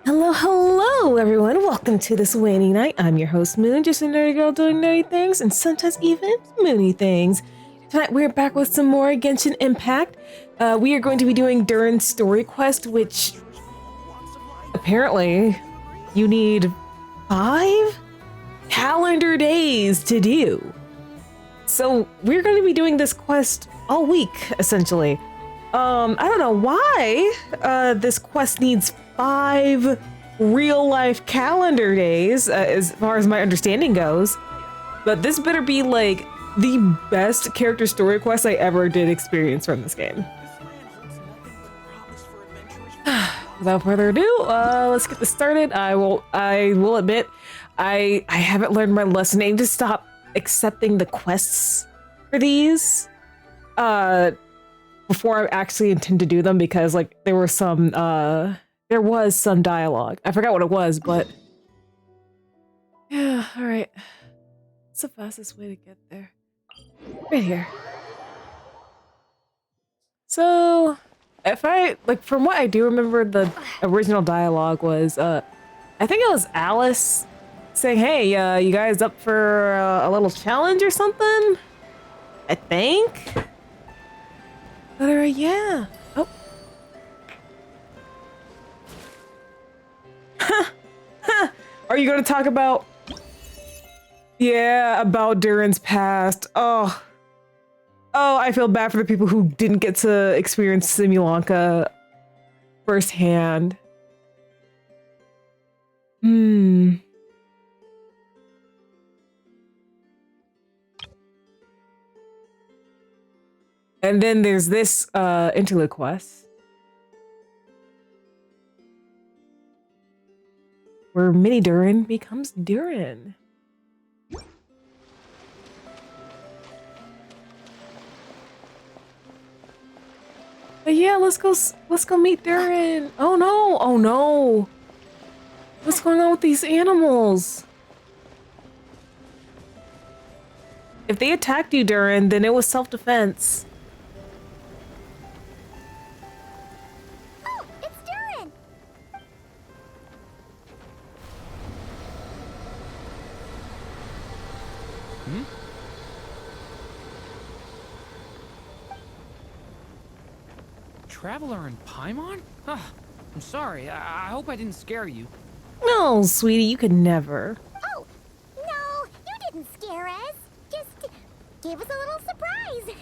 Hello, hello, everyone. Welcome to this Waning Night. I'm your host, Moon, just a nerdy girl doing nerdy things and sometimes even moony things. Tonight, we're back with some more Genshin Impact. We are going to be doing Durin's story quest, which apparently you need 5 calendar days to do. So we're going to be doing this quest all week, essentially. I don't know why this quest needs 5 real life calendar days, as far as my understanding goes. But this better be like the best character story quest I ever did experience from this game. Without further ado, let's get this started. I will admit, I haven't learned my lesson. I need to stop accepting the quests for these. Before I actually intend to do them, because like there was some dialogue. I forgot what it was, but yeah, all right. What's the fastest way to get there? Right here. So, if I like, from what I do remember, the original dialogue was, I think it was Alice saying, "Hey, you guys up for a little challenge or something?" I think. But yeah. Oh. Are you going to talk about? Yeah, about Durin's past. Oh, I feel bad for the people who didn't get to experience Simulanka firsthand. And then there's this interlude quest where Mini Durin becomes Durin. But yeah, let's go meet Durin. Oh no. What's going on with these animals? If they attacked you, Durin, then it was self-defense. Oh, it's Durin! Traveler in Paimon? I'm sorry. I hope I didn't scare you. No, sweetie, you could never. Oh, no, you didn't scare us. Just gave us a little surprise.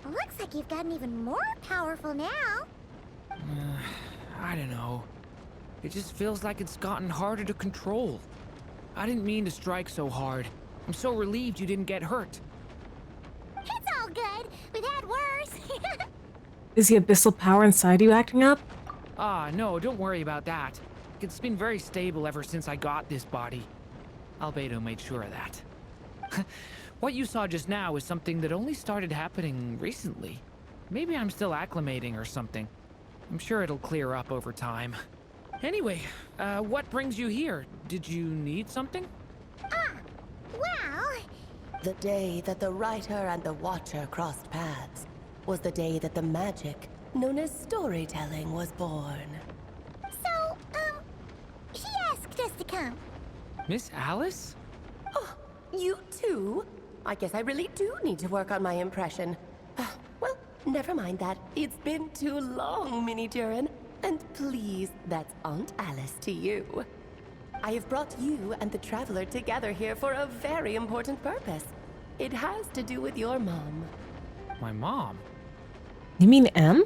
Looks like you've gotten even more powerful now. I don't know. It just feels like it's gotten harder to control. I didn't mean to strike so hard. I'm so relieved you didn't get hurt. It's all good. We've had worse. Is the abyssal power inside you acting up? No, don't worry about that. It's been very stable ever since I got this body. Albedo made sure of that. What you saw just now is something that only started happening recently. Maybe I'm still acclimating or something. I'm sure it'll clear up over time. Anyway, what brings you here? Did you need something? Well, The day that the writer and the watcher crossed paths was the day that the magic known as storytelling was born. so, she asked us to come. Miss Alice? Oh, you too? I guess I really do need to work on my impression. Well, never mind that. It's been too long, Mini Durin. And please, that's Aunt Alice to you. I have brought you and the Traveler together here for a very important purpose. It has to do with your mom. My mom? You mean M?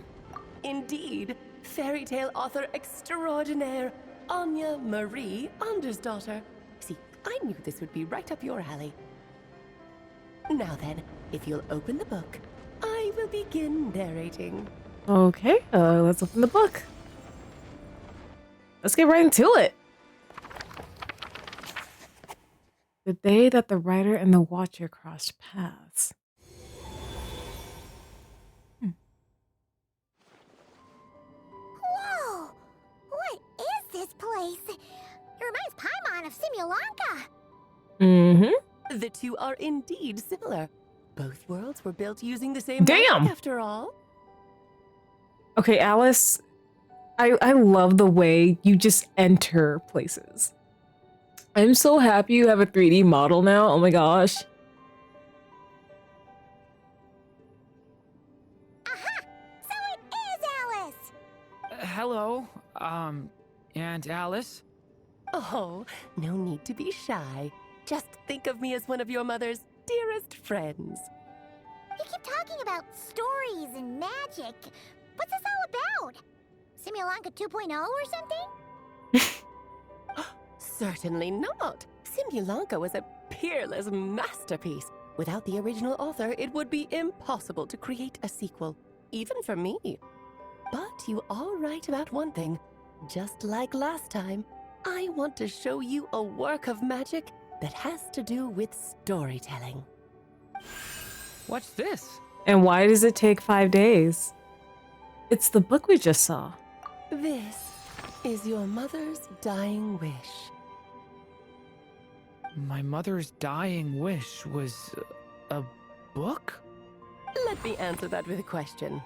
Indeed, fairy tale author extraordinaire, Anya Marie Andersdottir. See, I knew this would be right up your alley. Now then, if you'll open the book, I will begin narrating. Okay, let's open the book. Let's get right into it. The day that the writer and the watcher crossed paths. Whoa! What is this place? It reminds Paimon of Simulanka. Mm-hmm. The two are indeed similar. Both worlds were built using the same Damn! magic, after all. Okay, Alice, I love the way you just enter places. I'm so happy you have a 3D model now. Oh my gosh. Aha! So it is Alice! Hello, Aunt Alice? Oh, no need to be shy. Just think of me as one of your mother's dearest friends. You keep talking about stories and magic. What's this all about? Simulanka 2.0 or something? Certainly not. Simulanka was a peerless masterpiece. Without the original author, it would be impossible to create a sequel, even for me. But you are right about one thing. Just like last time, I want to show you a work of magic that has to do with storytelling. What's this? And why does it take 5 days? It's the book we just saw. This is your mother's dying wish. My mother's dying wish was a book? Let me answer that with a question.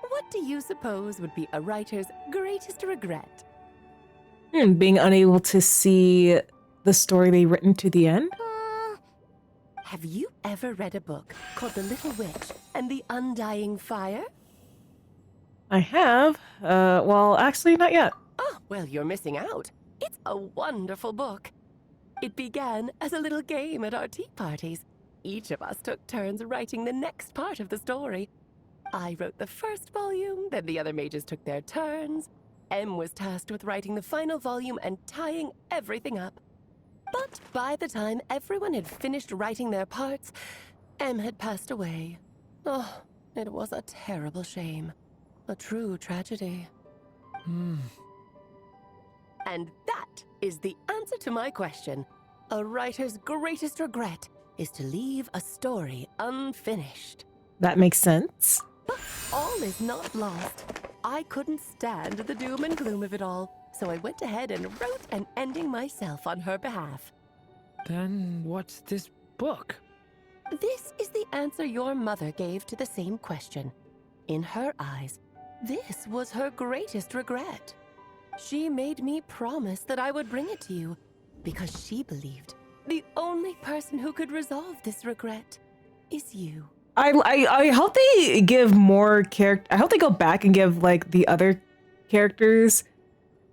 What do you suppose would be a writer's greatest regret? Being unable to see the story they written to the end? Have you ever read a book called The Little Witch and the Undying Fire? I have. Well, actually, not yet. Oh, well, you're missing out. It's a wonderful book. It began as a little game at our tea parties. Each of us took turns writing the next part of the story. I wrote the first volume, then the other mages took their turns. Em was tasked with writing the final volume and tying everything up. But by the time everyone had finished writing their parts, Em had passed away. Oh, it was a terrible shame. A true tragedy. And that is the answer to my question. A writer's greatest regret is to leave a story unfinished. That makes sense. But all is not lost. I couldn't stand the doom and gloom of it all, so I went ahead and wrote an ending myself on her behalf. Then what's this book? This is the answer your mother gave to the same question. In her eyes, this was her greatest regret. She made me promise that I would bring it to you, because she believed the only person who could resolve this regret is you. I hope they give more character. I hope they go back and give like the other characters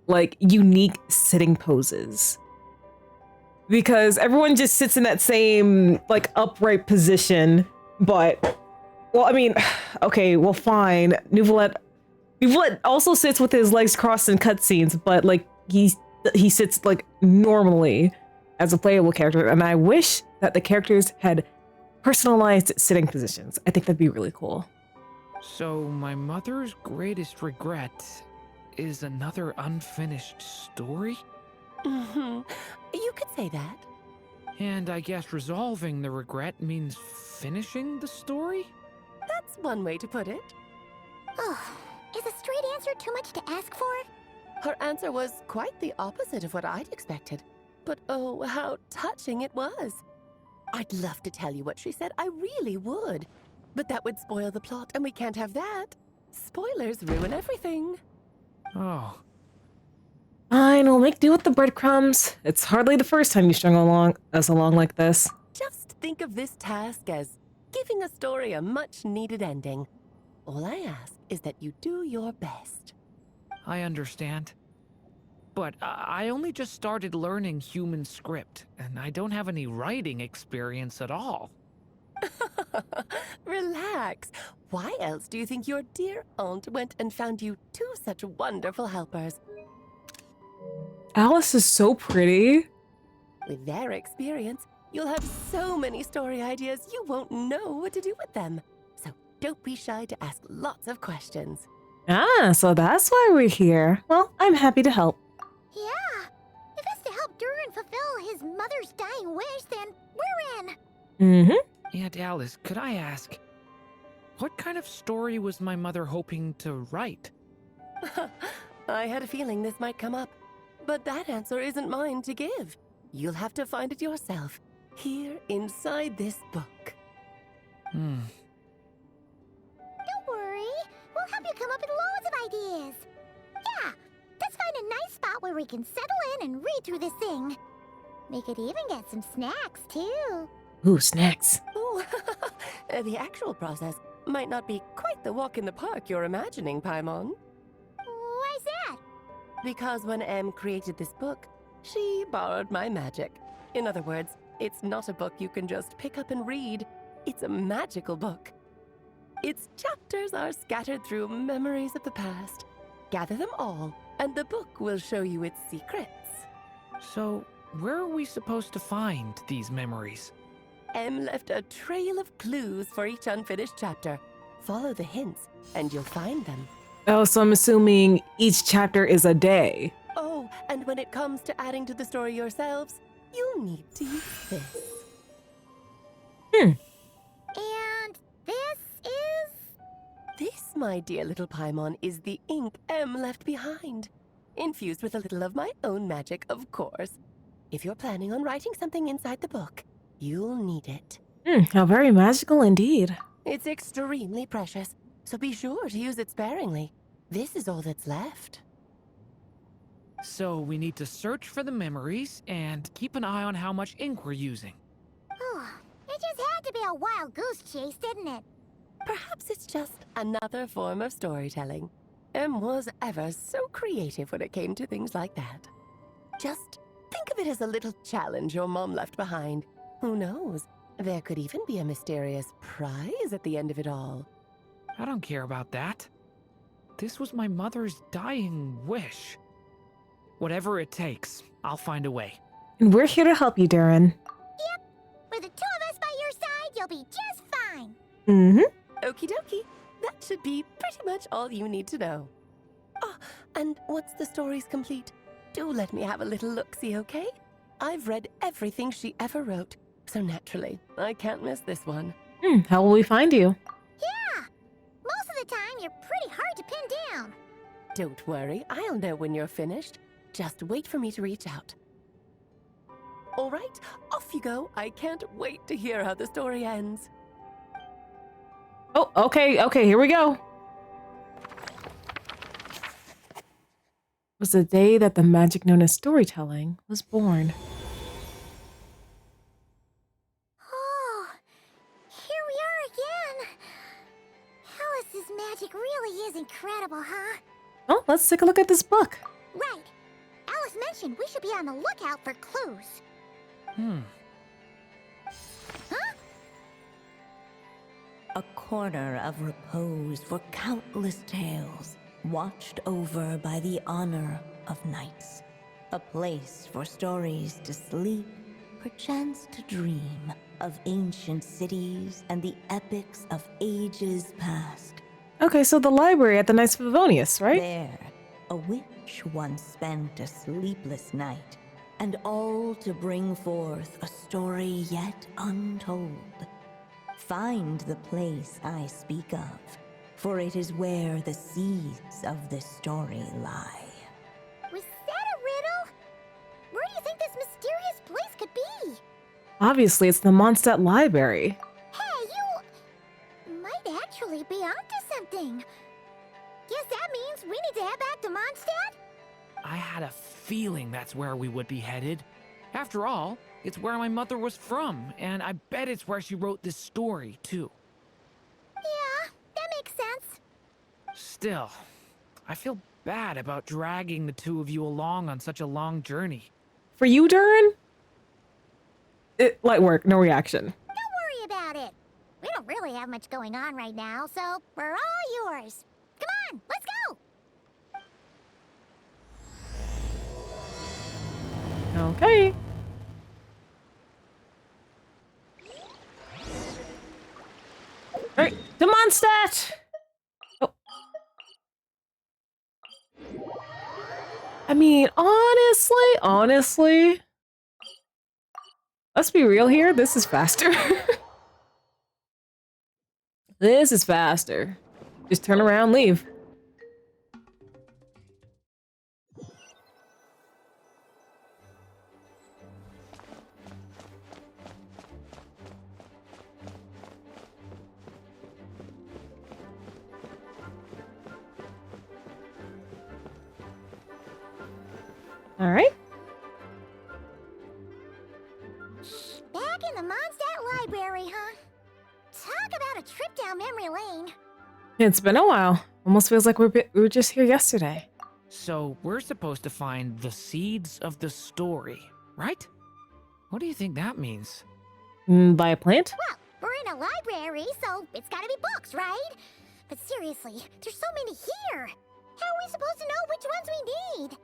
like unique sitting poses. Because everyone just sits in that same like upright position, but well, I mean, okay, well fine. Nouvelette also sits with his legs crossed in cutscenes, but like he sits like normally as a playable character, and I wish that the characters had personalized sitting positions. I think that'd be really cool. So my mother's greatest regret is another unfinished story? Mm-hmm. You could say that. And I guess resolving the regret means finishing the story? That's one way to put it. Oh, is a straight answer too much to ask for? Her answer was quite the opposite of what I'd expected. But oh, how touching it was. I'd love to tell you what she said, I really would. But that would spoil the plot, and we can't have that. Spoilers ruin everything. Oh. Fine, we'll make do with the breadcrumbs. It's hardly the first time you strung us along like this. Just think of this task as giving a story a much-needed ending. All I ask is that you do your best. I understand. But I only just started learning human script, and I don't have any writing experience at all. Relax. Why else do you think your dear aunt went and found you two such wonderful helpers? Alice is so pretty. With their experience, you'll have so many story ideas you won't know what to do with them. So don't be shy to ask lots of questions. Ah, so that's why we're here. Well, I'm happy to help. Yeah. If it's to help Durin fulfill his mother's dying wish, then we're in. Mm-hmm. Aunt Alice, could I ask, what kind of story was my mother hoping to write? I had a feeling this might come up, but that answer isn't mine to give. You'll have to find it yourself, here inside this book. Hmm. Don't worry. We'll help you come up with loads of ideas. Yeah, spot where we can settle in and read through this thing. We could even get some snacks, too. Ooh, snacks. Oh, the actual process might not be quite the walk in the park you're imagining, Paimon. Why's that? Because when Em created this book, she borrowed my magic. In other words, it's not a book you can just pick up and read. It's a magical book. Its chapters are scattered through memories of the past. Gather them all, and the book will show you its secrets. So, where are we supposed to find these memories? Em left a trail of clues for each unfinished chapter. Follow the hints, and you'll find them. Oh, so I'm assuming each chapter is a day. Oh, and when it comes to adding to the story yourselves, you'll need to use this. And this is... This, my dear little Paimon, is the ink Em left behind. Infused with a little of my own magic, of course. If you're planning on writing something inside the book, you'll need it. How very magical indeed. It's extremely precious, so be sure to use it sparingly. This is all that's left. So, we need to search for the memories and keep an eye on how much ink we're using. It just had to be a wild goose chase, didn't it? Perhaps it's just another form of storytelling. Em was ever so creative when it came to things like that. Just think of it as a little challenge your mom left behind. Who knows? There could even be a mysterious prize at the end of it all. I don't care about that. This was my mother's dying wish. Whatever it takes, I'll find a way. And we're here to help you, Durin. With the two of us by your side, you'll be just fine. Mm-hmm. Okie dokie. That should be pretty much all you need to know. Ah, and once the story's complete, do let me have a little look-see, okay? I've read everything she ever wrote, so naturally, I can't miss this one. How will we find you? Yeah! Most of the time, you're pretty hard to pin down. Don't worry, I'll know when you're finished. Just wait for me to reach out. All right, off you go. I can't wait to hear how the story ends. Oh, okay, here we go. It was the day that the magic known as storytelling was born. Oh, here we are again. Alice's magic really is incredible, huh? Oh, let's take a look at this book. Right. Alice mentioned we should be on the lookout for clues. Huh? A corner of repose for countless tales, watched over by the honor of knights. A place for stories to sleep, perchance to dream of ancient cities and the epics of ages past. Okay, so the library at the Knights of Favonius, right? There, a witch once spent a sleepless night, and all to bring forth a story yet untold. Find the place I speak of, for it is where the seeds of this story lie. Was that a riddle? Where do you think this mysterious place could be? Obviously, it's the Mondstadt Library. Hey, you might actually be onto something. Guess that means we need to head back to Mondstadt? I had a feeling that's where we would be headed. After all, it's where my mother was from, and I bet it's where she wrote this story, too. Yeah, that makes sense. Still, I feel bad about dragging the two of you along on such a long journey. For you, Durin? Light work, no reaction. Don't worry about it. We don't really have much going on right now, so we're all yours. Come on, let's go! Okay. Alright, to Mondstadt! Oh. I mean, honestly, let's be real here, this is faster. This is faster. Just turn around, leave. All right. Back in the Mondstadt Library, huh? Talk about a trip down memory lane. It's been a while. Almost feels like we were just here yesterday. So we're supposed to find the seeds of the story, right? What do you think that means? By a plant? Well, we're in a library, so it's gotta be books, right? But seriously, there's so many here. How are we supposed to know which ones we need?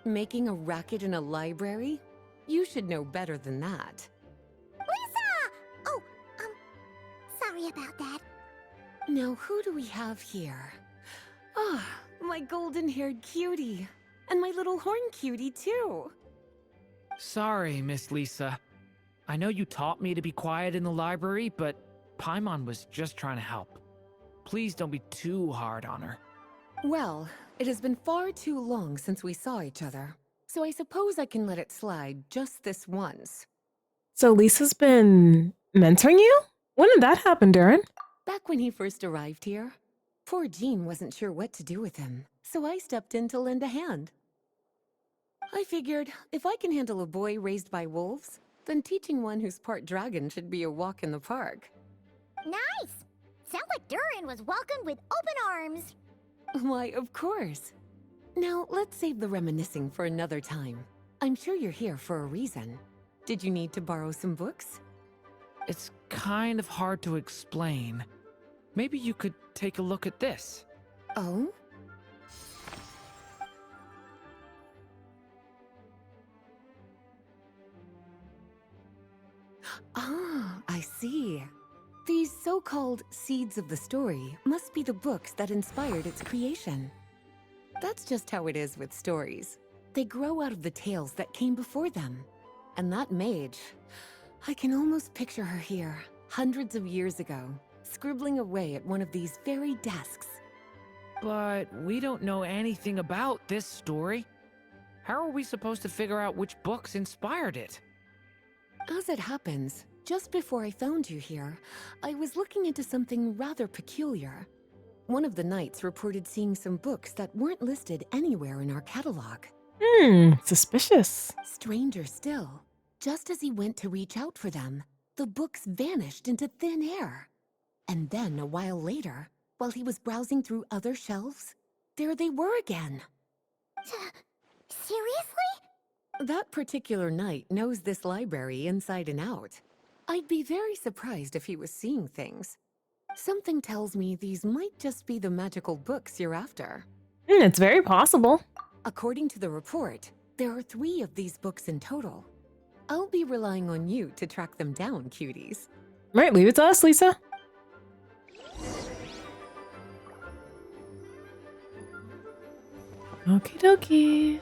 Making a racket in a library? You should know better than that. Lisa! Oh, sorry about that. Now, who do we have here? Ah, my golden-haired cutie. And my little horn cutie, too. Sorry, Miss Lisa. I know you taught me to be quiet in the library, but Paimon was just trying to help. Please don't be too hard on her. Well, it has been far too long since we saw each other, so I suppose I can let it slide just this once. So Lisa's been mentoring you? When did that happen, Durin? Back when he first arrived here, poor Jean wasn't sure what to do with him, so I stepped in to lend a hand. I figured if I can handle a boy raised by wolves, then teaching one who's part dragon should be a walk in the park. Nice! Sounds like Durin was welcomed with open arms. Why, of course. Now, let's save the reminiscing for another time. I'm sure you're here for a reason. Did you need to borrow some books? It's kind of hard to explain. Maybe you could take a look at this. Oh? Ah, I see. These so-called seeds of the story must be the books that inspired its creation. That's just how it is with stories. They grow out of the tales that came before them. And that mage, I can almost picture her here, hundreds of years ago, scribbling away at one of these very desks. But we don't know anything about this story. How are we supposed to figure out which books inspired it? As it happens, just before I found you here, I was looking into something rather peculiar. One of the knights reported seeing some books that weren't listed anywhere in our catalog. Suspicious. Stranger still, just as he went to reach out for them, the books vanished into thin air. And then, a while later, while he was browsing through other shelves, there they were again. Seriously? That particular knight knows this library inside and out. I'd be very surprised if he was seeing things. Something tells me these might just be the magical books you're after. It's very possible. According to the report, there are 3 of these books in total. I'll be relying on you to track them down, cuties. Right, leave it to us, Lisa. Okie dokie.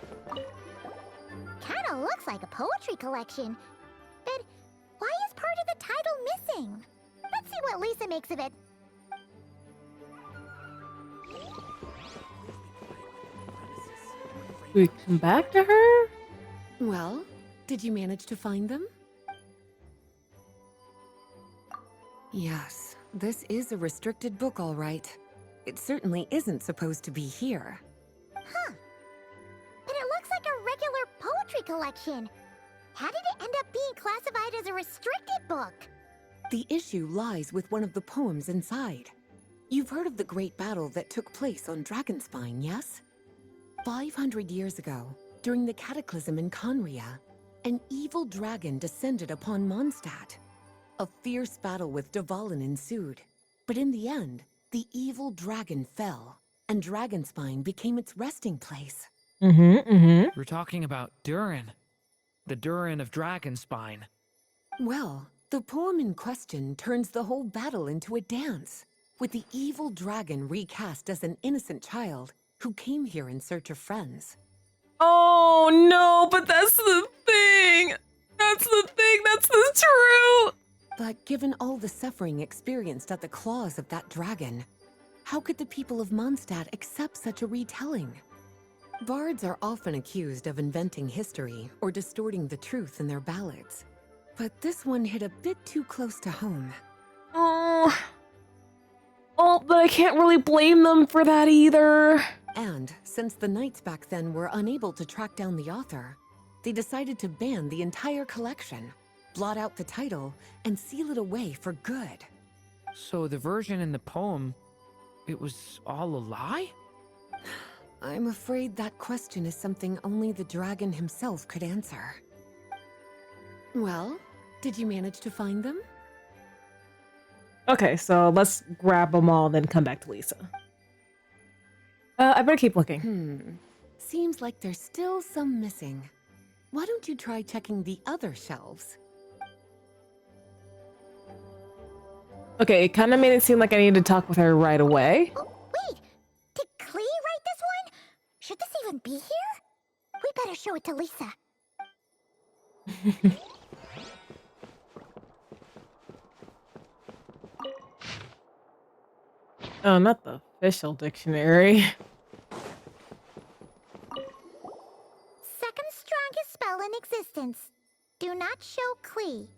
Kinda looks like a poetry collection. But why is part of the title missing? Let's see what Lisa makes of it. We come back to her? Well, did you manage to find them? Yes, this is a restricted book, all right. It certainly isn't supposed to be here. Huh. But it looks like a regular poetry collection. How did it end up being classified as a restricted book? The issue lies with one of the poems inside. You've heard of the great battle that took place on Dragonspine, yes? 500 years ago, during the cataclysm in Conria, an evil dragon descended upon Mondstadt. A fierce battle with Dvalin ensued, but in the end, the evil dragon fell, and Dragonspine became its resting place. We're talking about Durin. The Durin of Dragonspine. Well, the poem in question turns the whole battle into a dance, with the evil dragon recast as an innocent child who came here in search of friends. Oh no, but that's the thing. That's the truth. But given all the suffering experienced at the claws of that dragon, how could the people of Mondstadt accept such a retelling? Bards are often accused of inventing history or distorting the truth in their ballads. But this one hit a bit too close to home. Oh, but I can't really blame them for that either. And since the knights back then were unable to track down the author, they decided to ban the entire collection, blot out the title, and seal it away for good. So the version in the poem, it was all a lie? I'm afraid that question is something only the dragon himself could answer. Well, did you manage to find them? Okay, so let's grab them all, then come back to Lisa. I better keep looking. Seems like there's still some missing. Why don't you try checking the other shelves? Okay, it kind of made it seem like I needed to talk with her right away. Oh, wait! Did Klee write this one? Should this even be here? We better show it to Lisa. Oh, not the official dictionary. Second strongest spell in existence. Do not show Klee.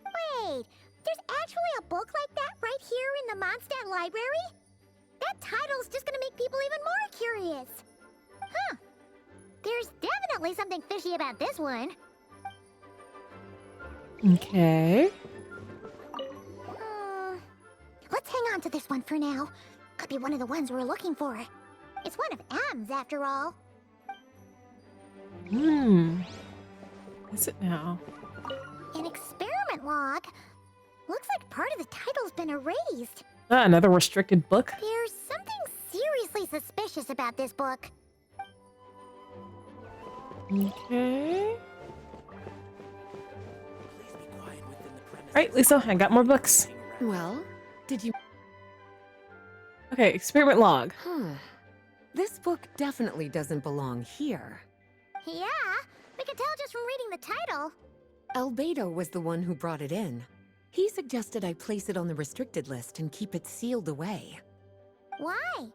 Wait, there's actually a book like that right here in the Mondstadt library? That title's just gonna make people even more curious. Huh. There's definitely something fishy about this one. Okay. Let's hang on to this one for now. Could be one of the ones we're looking for. It's one of M's after all. Is it now? An experiment log. Looks like part of the title's been erased. Ah, another restricted book? There's something seriously suspicious about this book. Okay. Alright, Lisa, I got more books. Well, did you... Okay, experiment log. This book definitely doesn't belong here. Yeah, we can tell just from reading the title. Albedo was the one who brought it in. He suggested I place it on the restricted list and keep it sealed away. Why?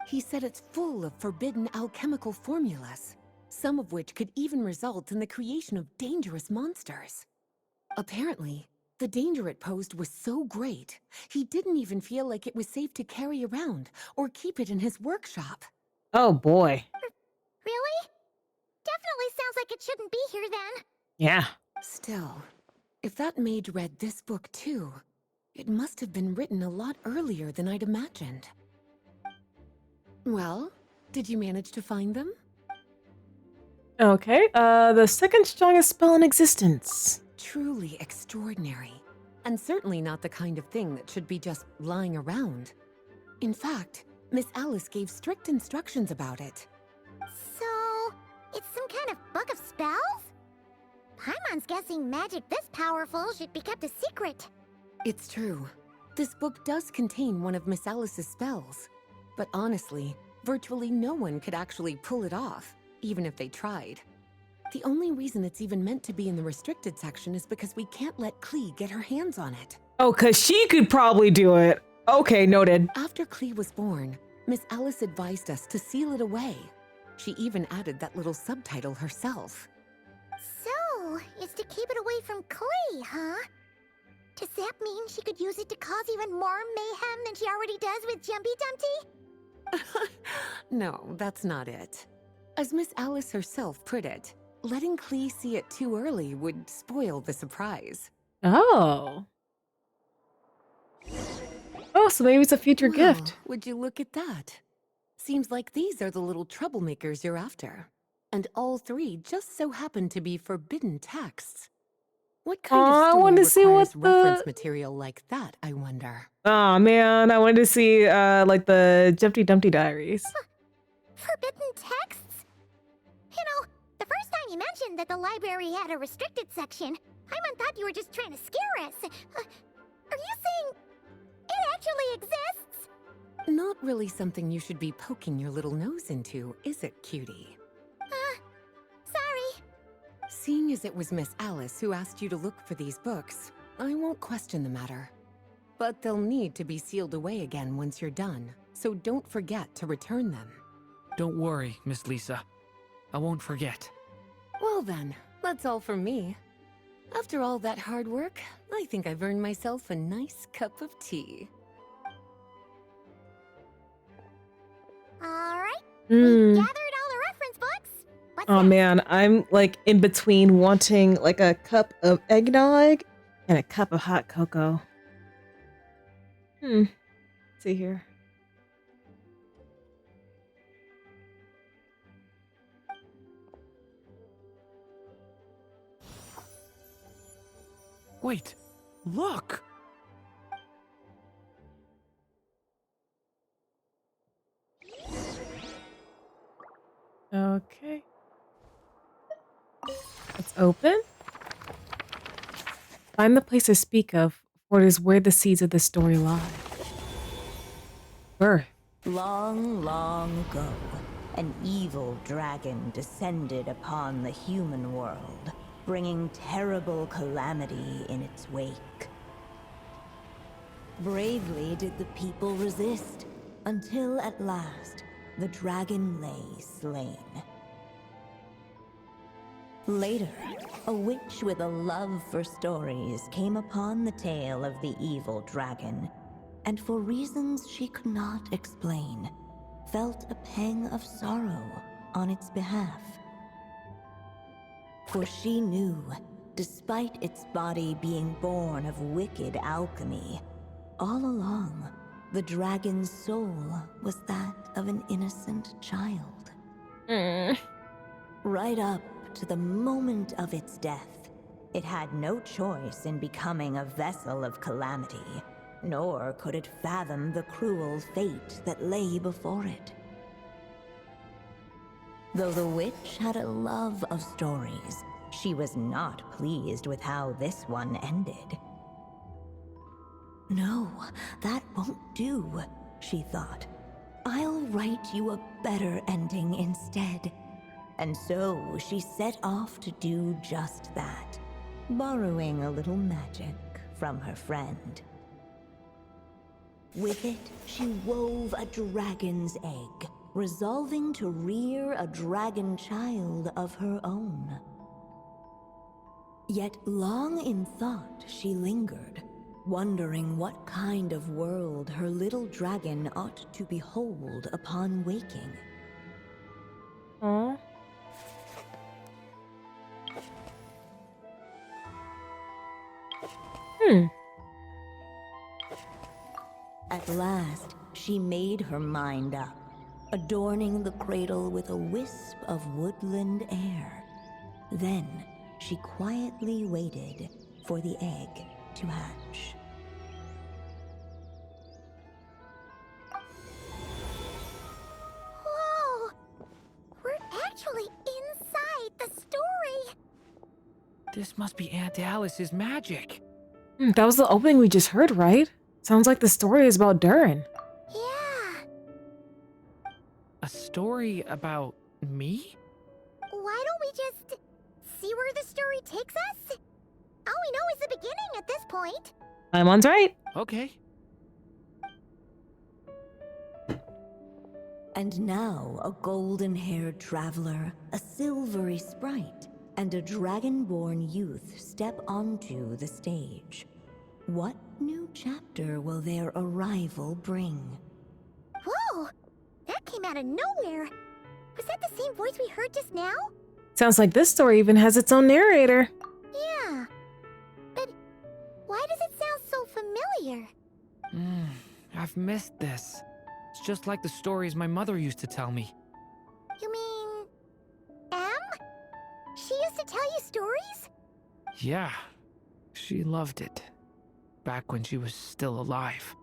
He said it's full of forbidden alchemical formulas, some of which could even result in the creation of dangerous monsters. Apparently, the danger it posed was so great, he didn't even feel like it was safe to carry around or keep it in his workshop. Oh boy. Really? Definitely sounds like it shouldn't be here then. Yeah. Still, if that mage read this book too, it must have been written a lot earlier than I'd imagined. Well, did you manage to find them? Okay, the second strongest spell in existence. Truly extraordinary, and certainly not the kind of thing that should be just lying around. In fact, Miss Alice gave strict instructions about it. So, it's some kind of book of spells? Paimon's guessing magic this powerful should be kept a secret. It's true. This book does contain one of Miss Alice's spells. But honestly, virtually no one could actually pull it off, even if they tried. The only reason it's even meant to be in the restricted section is because we can't let Klee get her hands on it. Oh, cause she could probably do it. Okay, noted. After Klee was born, Miss Alice advised us to seal it away. She even added that little subtitle herself. So, it's to keep it away from Klee, huh? Does that mean she could use it to cause even more mayhem than she already does with Jumpy Dumpty? No, that's not it. As Miss Alice herself put it, letting Klee see it too early would spoil the surprise. Oh. Oh, so maybe it's a future Well, gift. would you look at that? Seems like these are the little troublemakers you're after. And all three just so happen to be forbidden texts. What kind I of story wanted to see requires what reference material like that, I wonder? Oh man, I wanted to see like the Jumpty Dumpty Diaries. Forbidden texts? You know, the first time you mentioned that the library had a restricted section, Paimon thought you were just trying to scare us. Are you saying it actually exists? Not really something you should be poking your little nose into, is it, cutie? Sorry. Seeing as it was Miss Alice who asked you to look for these books, I won't question the matter. But they'll need to be sealed away again once you're done, so don't forget to return them. Don't worry, Miss Lisa. I won't forget. Well then, that's all from me. After all that hard work, I think I've earned myself a nice cup of tea. Alright, Hmm. we've gathered all the reference books. Oh man, I'm like in between wanting like a cup of eggnog and a cup of hot cocoa. Let's see here. Wait, look! Okay. Let's open. Find the place I speak of, for it is where the seeds of the story lie. Birth. Long, long ago, an evil dragon descended upon the human world, bringing terrible calamity in its wake. Bravely did the people resist, until at last, the dragon lay slain. Later, a witch with a love for stories came upon the tale of the evil dragon, and for reasons she could not explain, felt a pang of sorrow on its behalf. For she knew, despite its body being born of wicked alchemy, all along, the dragon's soul was that of an innocent child. Right up to the moment of its death, it had no choice in becoming a vessel of calamity, nor could it fathom the cruel fate that lay before it. Though the witch had a love of stories, she was not pleased with how this one ended. No, that won't do, she thought. I'll write you a better ending instead. And so she set off to do just that, borrowing a little magic from her friend. With it, she wove a dragon's egg, resolving to rear a dragon child of her own. Yet long in thought she lingered, wondering what kind of world her little dragon ought to behold upon waking. Aw. At last, she made her mind up, adorning the cradle with a wisp of woodland air. Then, she quietly waited for the egg to hatch. Whoa! We're actually inside the story! This must be Aunt Alice's magic. That was the opening we just heard, right? Sounds like the story is about Durin. Yeah! A story about me? Why don't we just see where the story takes us? All we know is the beginning at this point. Paimon's right. Okay. And now a golden-haired traveler, a silvery sprite, and a dragon-born youth step onto the stage. What new chapter will their arrival bring? Whoa! That came out of nowhere! Was that the same voice we heard just now? Sounds like this story even has its own narrator. Yeah. But why does it sound so familiar? I've missed this. It's just like the stories my mother used to tell me. You mean... Em? She used to tell you stories? Yeah, she loved it. Back when she was still alive.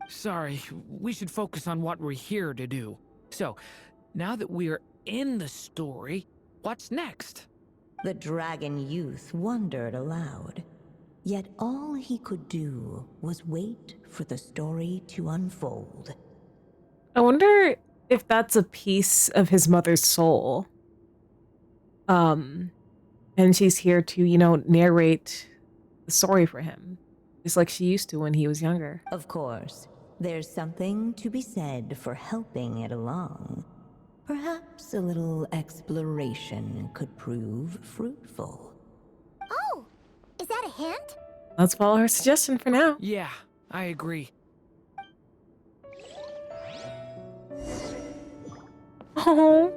Sorry, we should focus on what we're here to do. So, now that we're in the story, what's next? The dragon youth wondered aloud. Yet all he could do was wait for the story to unfold. I wonder if that's a piece of his mother's soul. And she's here to, narrate the story for him, just like she used to when he was younger. Of course, there's something to be said for helping it along. Perhaps a little exploration could prove fruitful. Oh! Is that a hint? Let's follow her suggestion for now. Yeah, I agree. Oh.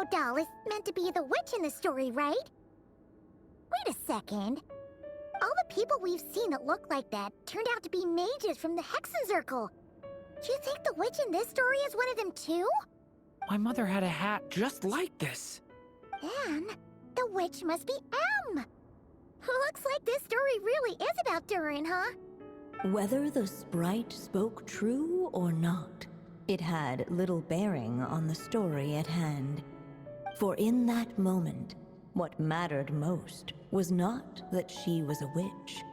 Rainbow Doll is meant to be the witch in the story, right? Wait a second. All the people we've seen that look like that turned out to be mages from the Hexen Circle. Do you think the witch in this story is one of them too? My mother had a hat just like this. Then, the witch must be M. Looks like this story really is about Durin, huh? Whether the sprite spoke true or not, it had little bearing on the story at hand. For in that moment, what mattered most was not that she was a witch,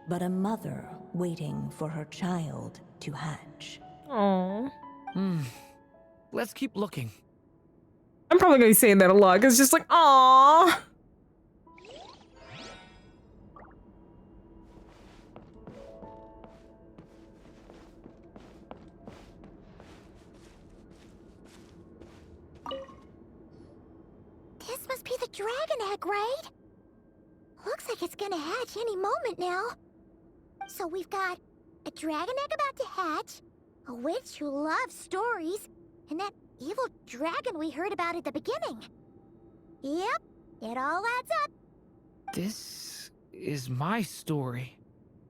but a mother waiting for her child to hatch. Aww. Let's keep looking. I'm probably gonna be saying that a lot because it's just like, aww. This must be the dragon egg, right? Looks like it's gonna hatch any moment now. So we've got a dragon egg about to hatch, a witch who loves stories, and that evil dragon we heard about at the beginning. Yep, it all adds up. This is my story,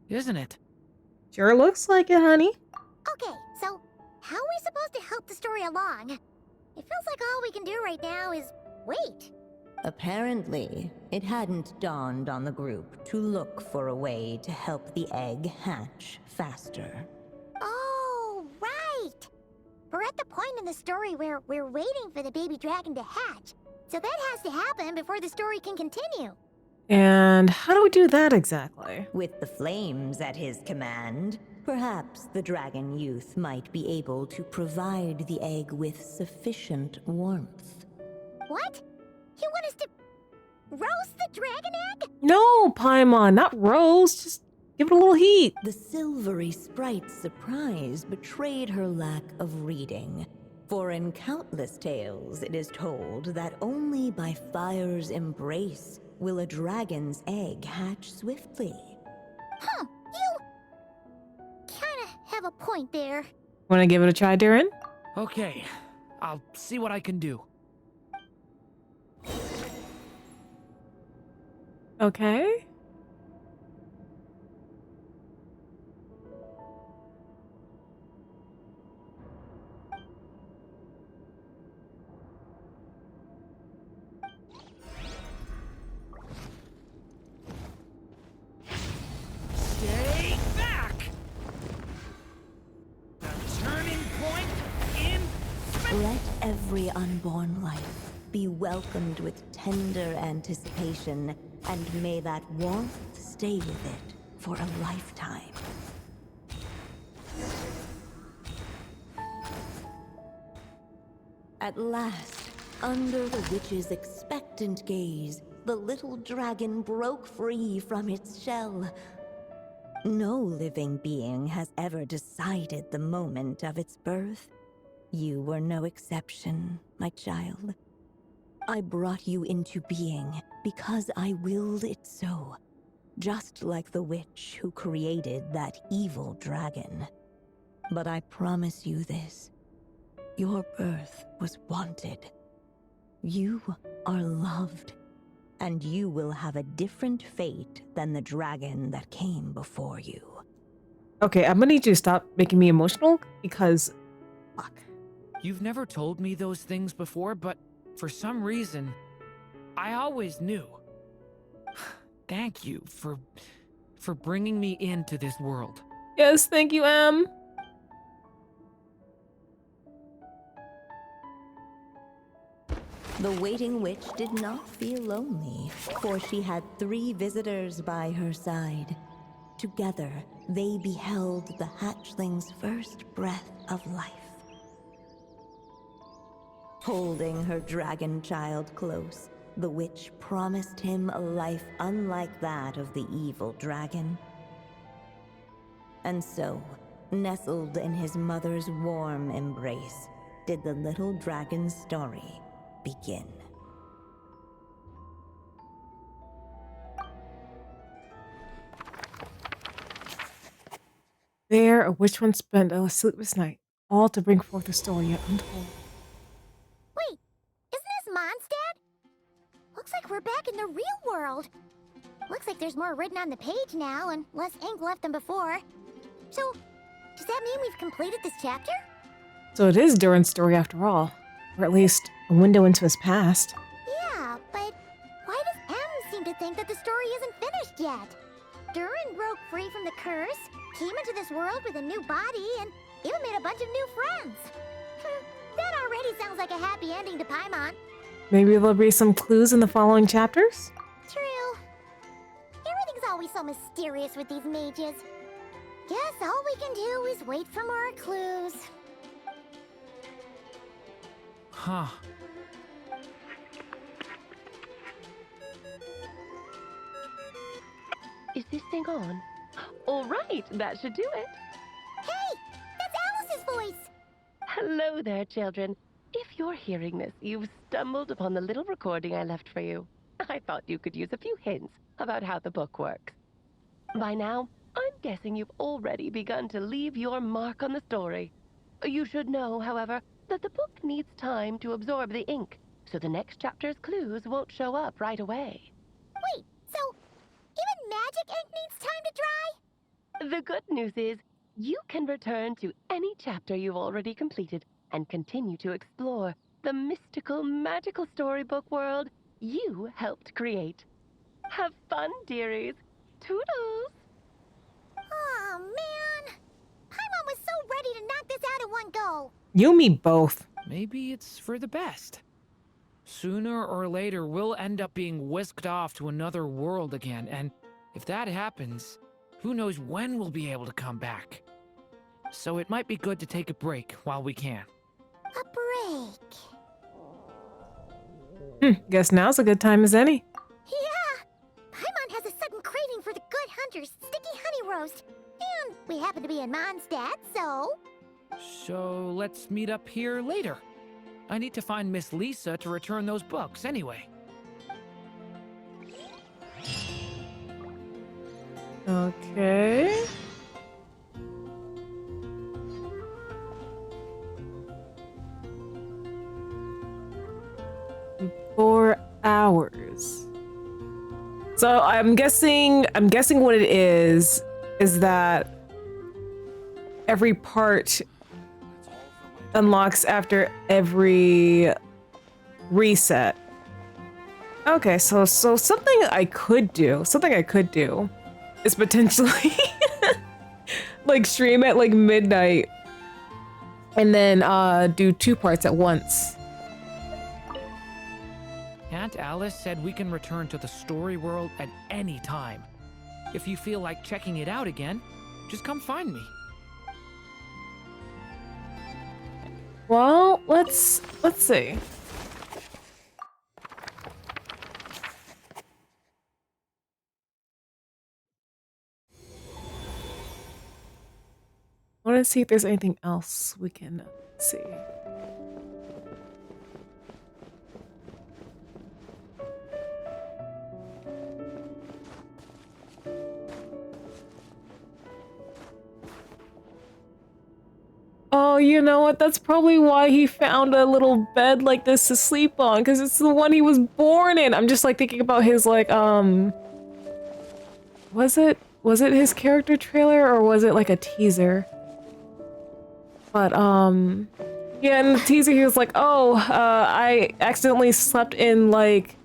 isn't it? Sure looks like it, honey. Okay, so how are we supposed to help the story along? It feels like all we can do right now is wait. Apparently, it hadn't dawned on the group to look for a way to help the egg hatch faster. Oh, right! We're at the point in the story where we're waiting for the baby dragon to hatch. So that has to happen before the story can continue. And how do we do that exactly? With the flames at his command, perhaps the dragon youth might be able to provide the egg with sufficient warmth. What? You want us to roast the dragon egg? No, Paimon, not Rose. Just give it a little heat. The silvery sprite's surprise betrayed her lack of reading. For in countless tales, it is told that only by fire's embrace will a dragon's egg hatch swiftly. Huh, you kinda have a point there. Want to give it a try, Durin? Okay, I'll see what I can do. Okay. Stay back! The turning point in... Let every unborn life be welcomed with tender anticipation, and may that warmth stay with it for a lifetime. At last, under the witch's expectant gaze, the little dragon broke free from its shell. No living being has ever decided the moment of its birth. You were no exception, my child. I brought you into being because I willed it so, just like the witch who created that evil dragon. But I promise you this, your birth was wanted. You are loved, and you will have a different fate than the dragon that came before you. Okay, I'm gonna need you to stop making me emotional because, fuck. You've never told me those things before, but for some reason, I always knew. Thank you for bringing me into this world. Yes, thank you, Em. The waiting witch did not feel lonely, for she had 3 visitors by her side. Together, they beheld the hatchling's first breath of life. Holding her dragon child close, the witch promised him a life unlike that of the evil dragon. And so, nestled in his mother's warm embrace, did the little dragon's story begin. There, a witch once spent a sleepless night, all to bring forth a story yet untold. Wait, isn't this Mon's back in the real world. Looks like there's more written on the page now and less ink left than before. So, does that mean we've completed this chapter? So it is Durin's story after all. Or at least a window into his past. Yeah, but why does M seem to think that the story isn't finished yet? Durin broke free from the curse, came into this world with a new body, and even made a bunch of new friends. That already sounds like a happy ending to Paimon. Maybe there'll be some clues in the following chapters? True. Everything's always so mysterious with these mages. Guess all we can do is wait for more clues. Huh. Is this thing on? All right, that should do it. Hey, that's Alice's voice. Hello there, children. If you're hearing this, you've stumbled upon the little recording I left for you. I thought you could use a few hints about how the book works. By now, I'm guessing you've already begun to leave your mark on the story. You should know, however, that the book needs time to absorb the ink, so the next chapter's clues won't show up right away. Wait, so even magic ink needs time to dry? The good news is, you can return to any chapter you've already completed and continue to explore the mystical, magical storybook world you helped create. Have fun, dearies. Toodles! Oh, man. Paimon was so ready to knock this out in one go. You and me both. Maybe it's for the best. Sooner or later, we'll end up being whisked off to another world again, and if that happens, who knows when we'll be able to come back. So it might be good to take a break while we can. A break. Guess now's a good time as any. Yeah. Paimon has a sudden craving for the good hunter's sticky honey roast. And we happen to be in Mondstadt, so... So let's meet up here later. I need to find Miss Lisa to return those books anyway. Okay. In 4 hours. So I'm guessing what it is that every part unlocks after every reset. Okay, so something I could do is potentially like stream at like midnight and then do 2 parts at once. Aunt Alice said we can return to the story world at any time. If you feel like checking it out again, just come find me. Well, let's see. I want to see if there's anything else we can see. Oh, you know what? That's probably why he found a little bed like this to sleep on, because it's the one he was born in. I'm just like thinking about his like was it his character trailer or was it like a teaser? But yeah, in the teaser he was like, "Oh, I accidentally slept in like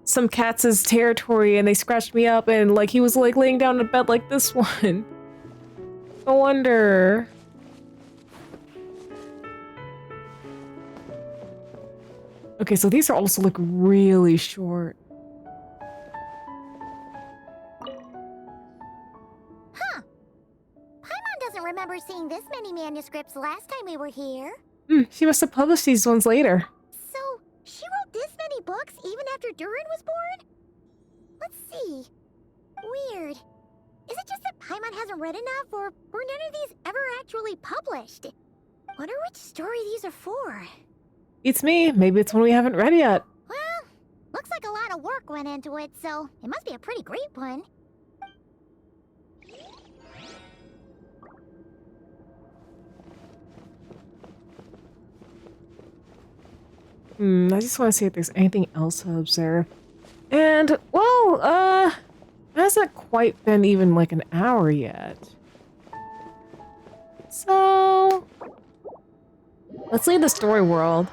some cats' territory and they scratched me up," and like he was like laying down in a bed like this one. No wonder. Okay, so these are also like really short. Huh. Paimon doesn't remember seeing this many manuscripts last time we were here. She must have published these ones later. So, she wrote this many books even after Durin was born? Let's see. Weird. Is it just that Paimon hasn't read enough, or were none of these ever actually published? Wonder which story these are for. It's me. Maybe it's one we haven't read yet. Well, looks like a lot of work went into it, so it must be a pretty great one. I just want to see if there's anything else to observe. And, well, it hasn't quite been even like an hour yet. So, let's leave the story world.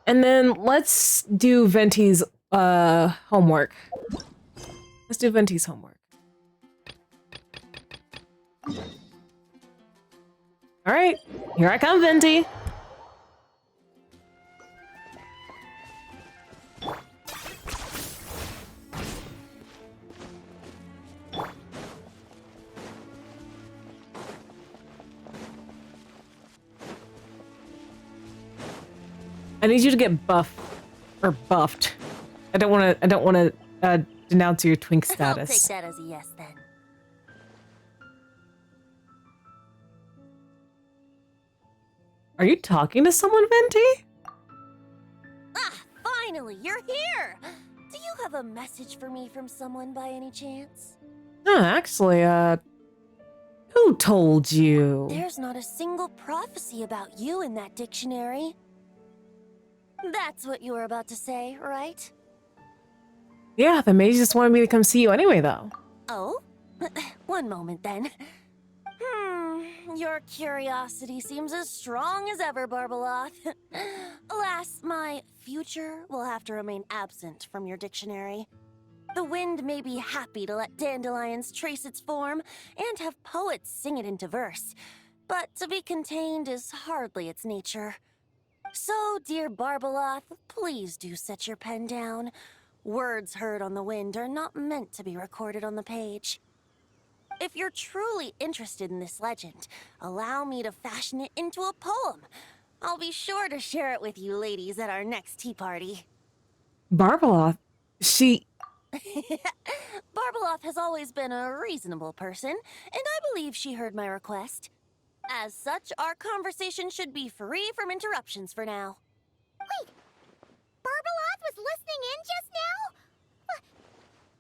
And then let's do Venti's, homework. Let's do Venti's homework. All right, here I come, Venti. I need you to get buffed or buffed. I don't want to denounce your twink status. I'll take that as a yes then. Are you talking to someone, Venti? Ah, finally, you're here! Do you have a message for me from someone by any chance? No, actually, who told you? There's not a single prophecy about you in that dictionary. That's what you were about to say, right? Yeah, the mage just wanted me to come see you anyway, though. Oh? One moment then. Your curiosity seems as strong as ever, Barbeloth. Alas, my future will have to remain absent from your dictionary. The wind may be happy to let dandelions trace its form and have poets sing it into verse, but to be contained is hardly its nature. So, dear Barbeloth, please do set your pen down. Words heard on the wind are not meant to be recorded on the page. If you're truly interested in this legend, allow me to fashion it into a poem. I'll be sure to share it with you ladies at our next tea party. Barbeloth, she... Barbeloth has always been a reasonable person, and I believe she heard my request. As such, our conversation should be free from interruptions for now. Wait, Barbeloth was listening in just now?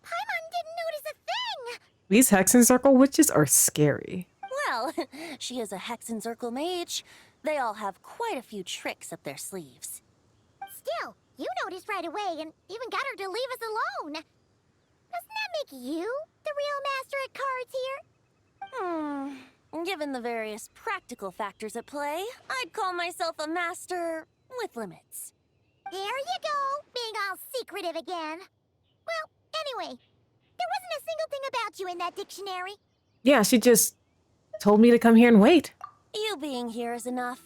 Paimon didn't notice a thing! These Hexen Circle witches are scary. Well, she is a Hexencircle mage. They all have quite a few tricks up their sleeves. Still, you noticed right away and even got her to leave us alone. Doesn't that make you the real master at cards here? Given the various practical factors at play, I'd call myself a master with limits. There you go, being all secretive again. Well, anyway, there wasn't a single thing about you in that dictionary. Yeah, she just told me to come here and wait. You being here is enough.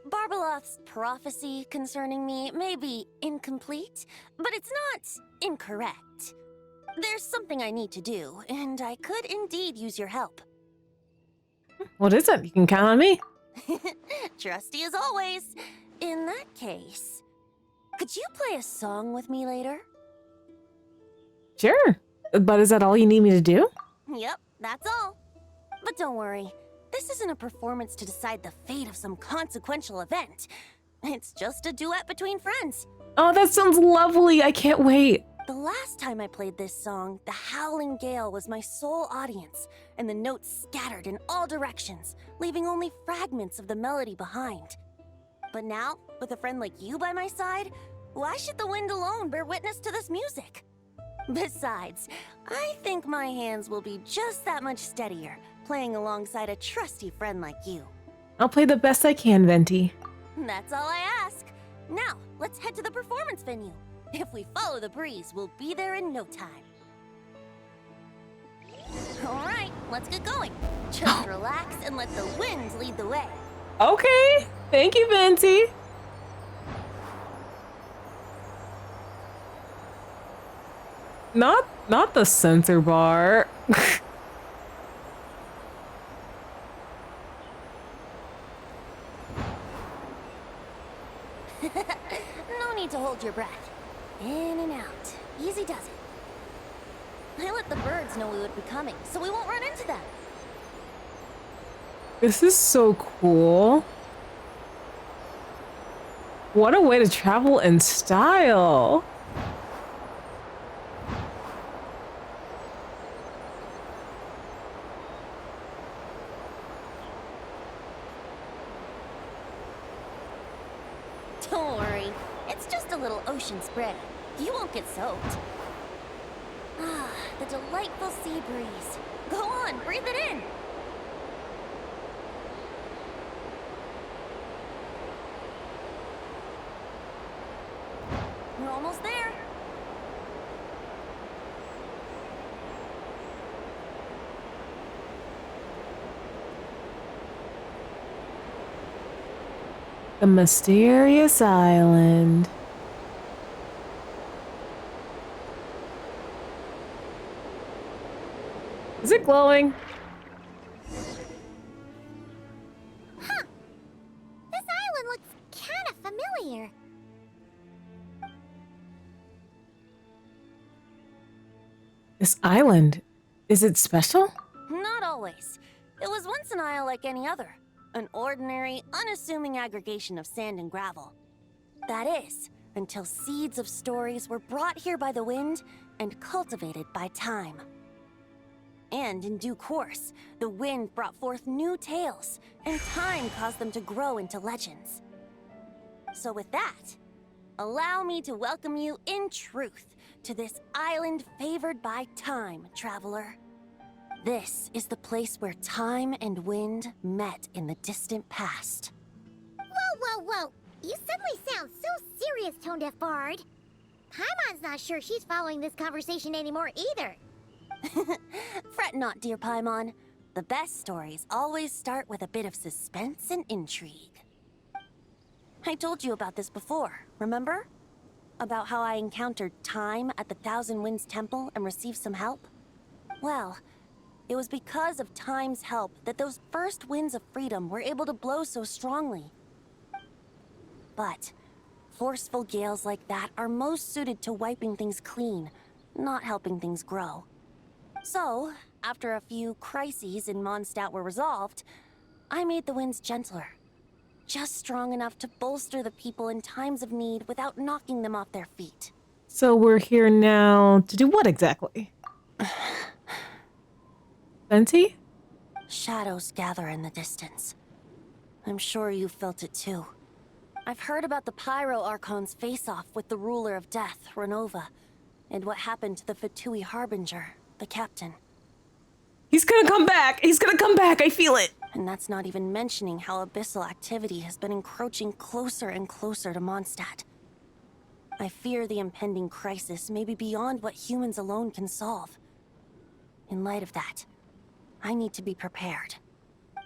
Barbeloth's prophecy concerning me may be incomplete, but it's not incorrect. There's something I need to do, and I could indeed use your help. What is it? You can count on me. Trusty as always. In that case, could you play a song with me later? Sure. But is that all you need me to do? Yep, that's all. But don't worry, this isn't a performance to decide the fate of some consequential event. It's just a duet between friends. Oh, that sounds lovely. I can't wait. The last time I played this song, the howling gale was my sole audience, and the notes scattered in all directions, leaving only fragments of the melody behind. But now, with a friend like you by my side, why should the wind alone bear witness to this music? Besides, I think my hands will be just that much steadier, playing alongside a trusty friend like you. I'll play the best I can, Venti. That's all I ask. Now, let's head to the performance venue. If we follow the breeze, we'll be there in no time. All right, let's get going. Just relax and let the winds lead the way. Okay. Thank you, Venti. Not the censor bar. No need to hold your breath. In and out. Easy does it. I let the birds know we would be coming, so we won't run into them. This is so cool. What a way to travel in style. Don't worry. It's just a little ocean spray. You won't get soaked. the delightful sea breeze. Go on, breathe it in. We're almost there. The mysterious island. Is it glowing? Huh. This island looks kind of familiar. This island, is it special? Not always. It was once an isle like any other. An ordinary, unassuming aggregation of sand and gravel. That is, until seeds of stories were brought here by the wind and cultivated by time. And in due course, the wind brought forth new tales, and time caused them to grow into legends. So with that, allow me to welcome you in truth to this island favored by time, traveler. This is the place where time and wind met in the distant past. Whoa! You suddenly sound so serious, Tone Deaf Bard. Paimon's not sure she's following this conversation anymore either. Fret not, dear Paimon. The best stories always start with a bit of suspense and intrigue. I told you about this before, remember? About how I encountered time at the Thousand Winds Temple and received some help? Well, it was because of time's help that those first winds of freedom were able to blow so strongly. But forceful gales like that are most suited to wiping things clean, not helping things grow. So, after a few crises in Mondstadt were resolved, I made the winds gentler. Just strong enough to bolster the people in times of need without knocking them off their feet. So we're here now to do what exactly? Venti? Shadows gather in the distance. I'm sure you felt it too. I've heard about the Pyro Archon's face-off with the ruler of death, Renova, and what happened to the Fatui Harbinger, the captain. He's gonna come back! He's gonna come back! I feel it! And that's not even mentioning how abyssal activity has been encroaching closer and closer to Mondstadt. I fear the impending crisis may be beyond what humans alone can solve. In light of that, I need to be prepared.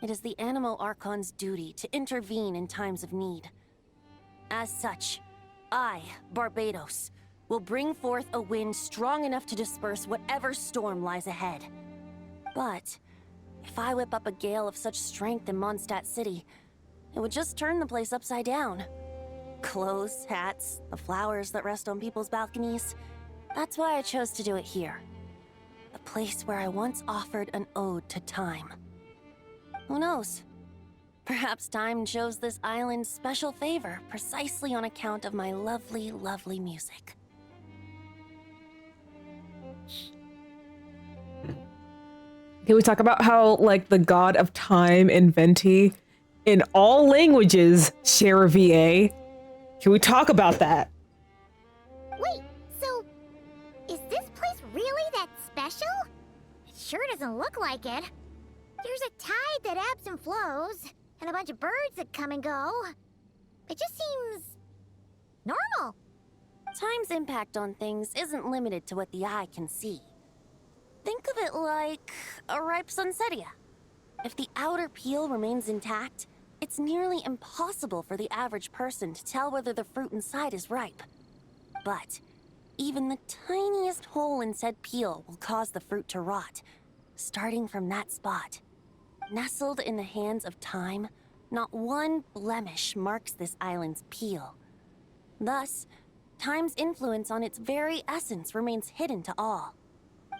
It is the Animo Archon's duty to intervene in times of need. As such, I, Barbados, will bring forth a wind strong enough to disperse whatever storm lies ahead. But if I whip up a gale of such strength in Mondstadt City, it would just turn the place upside down. Clothes, hats, the flowers that rest on people's balconies. That's why I chose to do it here. A place where I once offered an ode to time. Who knows? Perhaps time shows this island special favor precisely on account of my lovely, lovely music. Can we talk about how, like, the god of time and Venti in all languages share a VA? Can we talk about that? Wait, so is this place really that special? It sure doesn't look like it. There's a tide that ebbs and flows, and a bunch of birds that come and go. It just seems normal. Time's impact on things isn't limited to what the eye can see. Think of it like a ripe sunsetia. If the outer peel remains intact, it's nearly impossible for the average person to tell whether the fruit inside is ripe. But even the tiniest hole in said peel will cause the fruit to rot, starting from that spot. Nestled in the hands of time, not one blemish marks this island's peel. Thus, time's influence on its very essence remains hidden to all.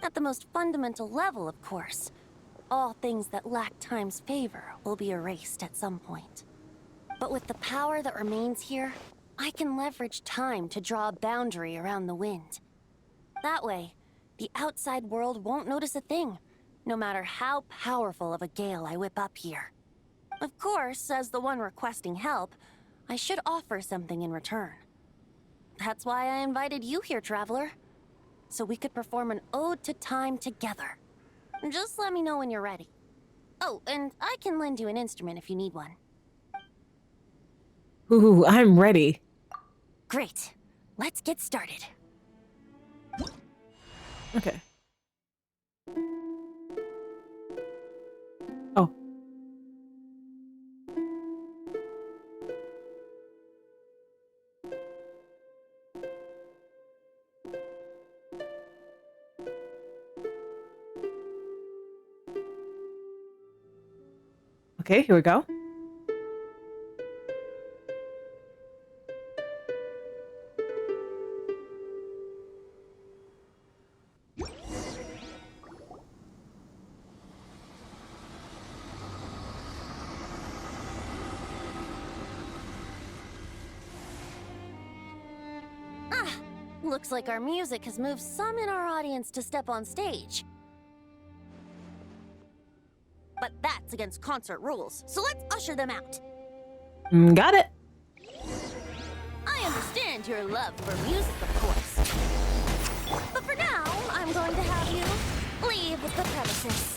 At the most fundamental level, of course, all things that lack time's favor will be erased at some point. But with the power that remains here, I can leverage time to draw a boundary around the wind. That way, the outside world won't notice a thing, no matter how powerful of a gale I whip up here. Of course, as the one requesting help, I should offer something in return. That's why I invited you here, traveler. so we could perform an ode to time together. Just let me know when you're ready. Oh, and I can lend you an instrument if you need one. Ooh, I'm ready. Great. Let's get started. Okay. Oh. Okay, here we go. Looks like our music has moved some in our audience to step on stage. But that's against concert rules, so let's usher them out. Got it. I understand your love for music, of course. But for now, I'm going to have you leave the premises.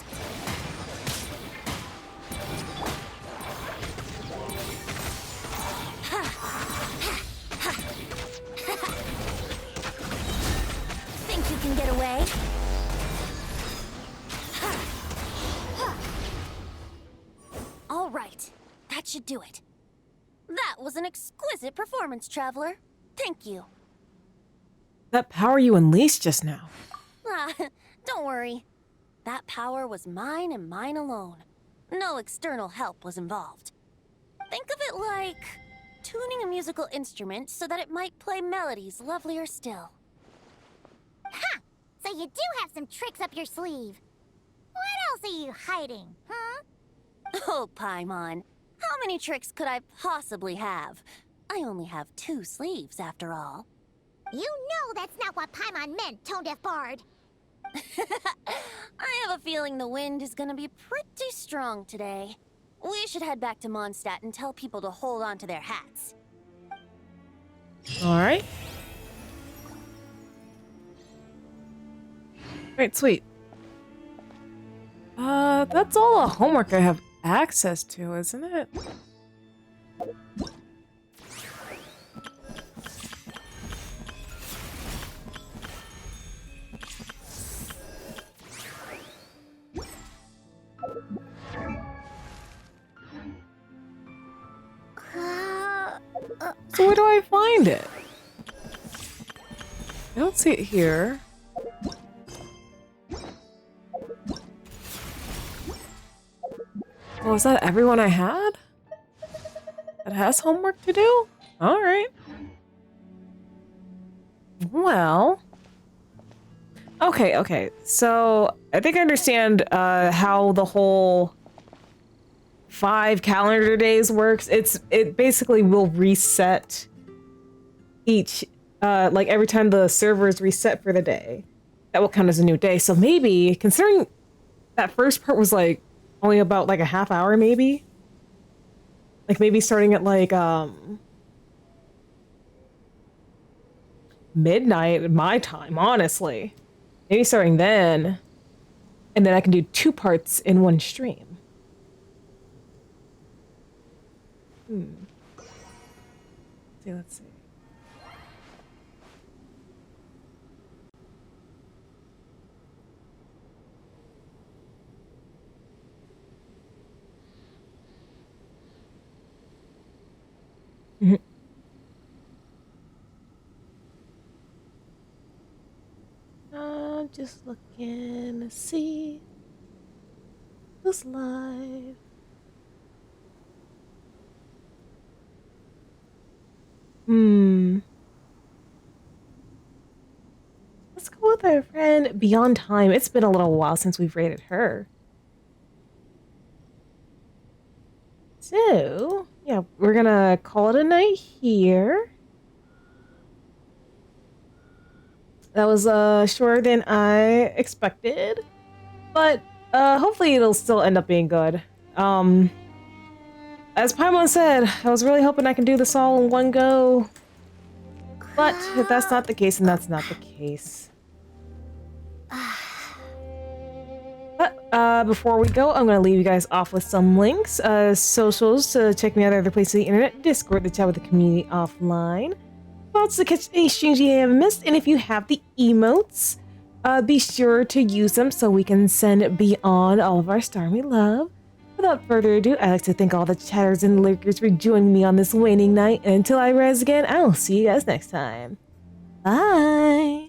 Think you can get away? All right, that should do it. That was an exquisite performance, Traveler. Thank you. That power you unleashed just now. Ah, don't worry. That power was mine and mine alone. No external help was involved. Think of it like tuning a musical instrument so that it might play melodies lovelier still. Ha! So you do have some tricks up your sleeve. What else are you hiding, huh? Oh, Paimon. How many tricks could I possibly have? I only have 2 sleeves, after all. You know that's not what Paimon meant, Tone-Deaf Bard. I have a feeling the wind is gonna be pretty strong today. We should head back to Mondstadt and tell people to hold on to their hats. All right. Great, sweet. That's all the homework I have access to, isn't it? So where do I find it? I don't see it here. Oh, is that everyone I had? That has homework to do? Alright. Well. Okay. So, I think I understand how the whole 5 calendar days works. It basically will reset each, like every time the server is reset for the day. That will count as a new day. So maybe, considering that first part was like, only about like a half hour, maybe? Like maybe starting at like, midnight my time, honestly. Maybe starting then. And then I can do 2 parts in one stream. Let's see. I'm just looking to see who's live. Let's go with our friend Beyond Time. It's been a little while since we've rated her. So, yeah, we're gonna call it a night here. That was shorter than I expected, but hopefully it'll still end up being good. As Paimon said, I was really hoping I can do this all in one go, but if that's not the case, then that's not the case. But before we go, I'm going to leave you guys off with some links. Socials to check me out at other places on the internet. Discord to chat with the community offline. Thoughts to catch any streams you have missed. And if you have the emotes, be sure to use them so we can send beyond all of our Starmie love. Without further ado, I'd like to thank all the chatters and lurkers for joining me on this waning night. And until I rise again, I will see you guys next time. Bye!